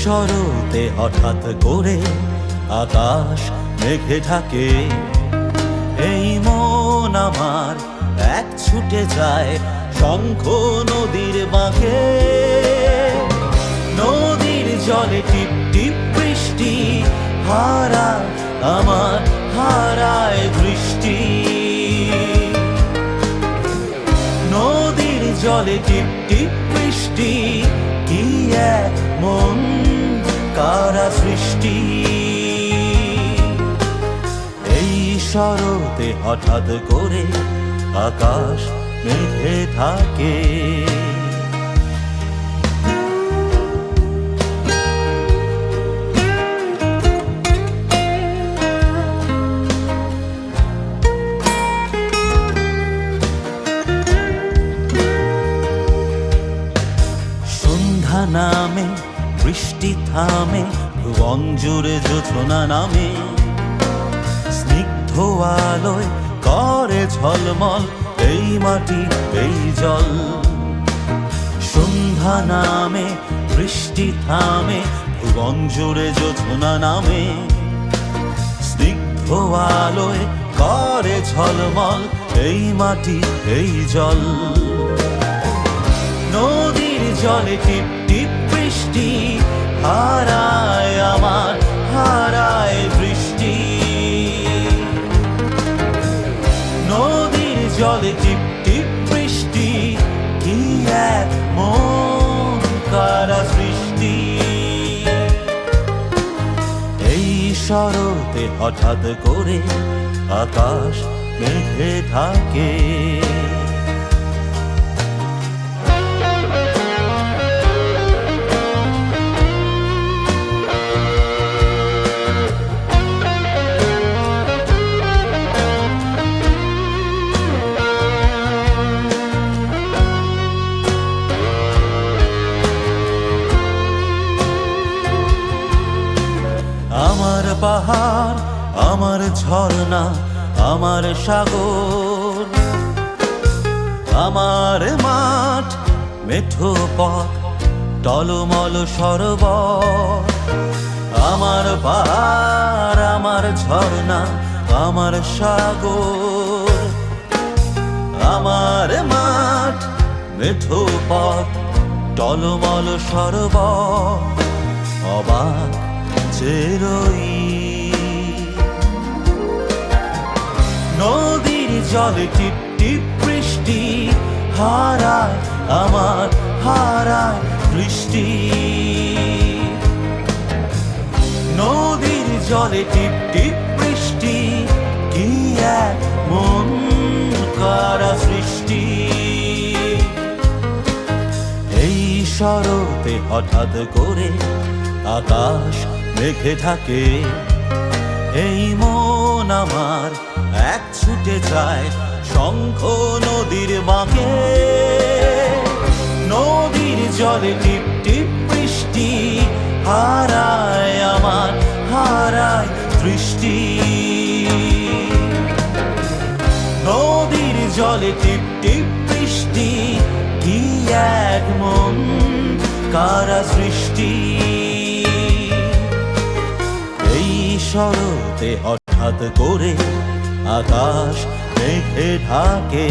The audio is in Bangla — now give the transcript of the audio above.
শরতে হঠাৎ করে আকাশ মেঘে ঢাকে, এই মন আমার এক ছুটে যায় শঙ্খ নদীর বাঁকে। নদীর জলে টিপ টিপ বৃষ্টি হারায় আমার, হারায় দৃষ্টি। নদীর জলে টিপ টিপ বৃষ্টি, কি এক মন কারা সৃষ্টি। এই শরতে হঠাৎ করে আকাশ মেঘে থাকে। সন্ধ্যা নামে বৃষ্টি থামে, ভুবন জুড়ে জোছনা নামে, স্নিগ্ধ আলোয় করে ঝলমল এই মাটি এই জল। সন্ধ্যা নামে বৃষ্টি থামে, ভুবন জুড়ে জোছনা নামে, স্নিগ্ধ আলোয় করে ঝলমল এই মাটি এই জল। নদীর জলে টিপ টিপ বৃষ্টি হারায় আমার, হারায় দৃষ্টি। নদীর জলে টিপ টিপ বৃষ্টি, কি এক মন কারা সৃষ্টি। এই শরতে হঠাৎ করে আকাশ মেঘে থাকে। আমার পাহাড়, আমার ঝর্ণা, আমার সাগর, আমার মাঠ মেঠো পথ টলমল সরোবর। আমার পাহাড়, আমার ঝর্ণা, আমার সাগর, আমার মাঠ মেঠো পথ টলমল সরোবর। অবাক চেরই নদীর জলে টিপ টিপ বৃষ্টি হারায় আমার, হারায় দৃষ্টি। নদীর জলে টিপ টিপ বৃষ্টি, কি এক মন কারা সৃষ্টি। এই শরতে হঠাৎ করে আকাশ মেঘে থাকে, এই মন আমার এক ছুটে যায় শঙ্খ নদীর বাঁকে। নদীর জলে টিপ টিপ বৃষ্টি হারায় আমার, হারায় দৃষ্টি। নদীর জলে টিপ টিপ বৃষ্টি, কি এক মন কারা সৃষ্টি। এই শরতে হঠাৎ করে আকাশ মেঘে ঢাকে।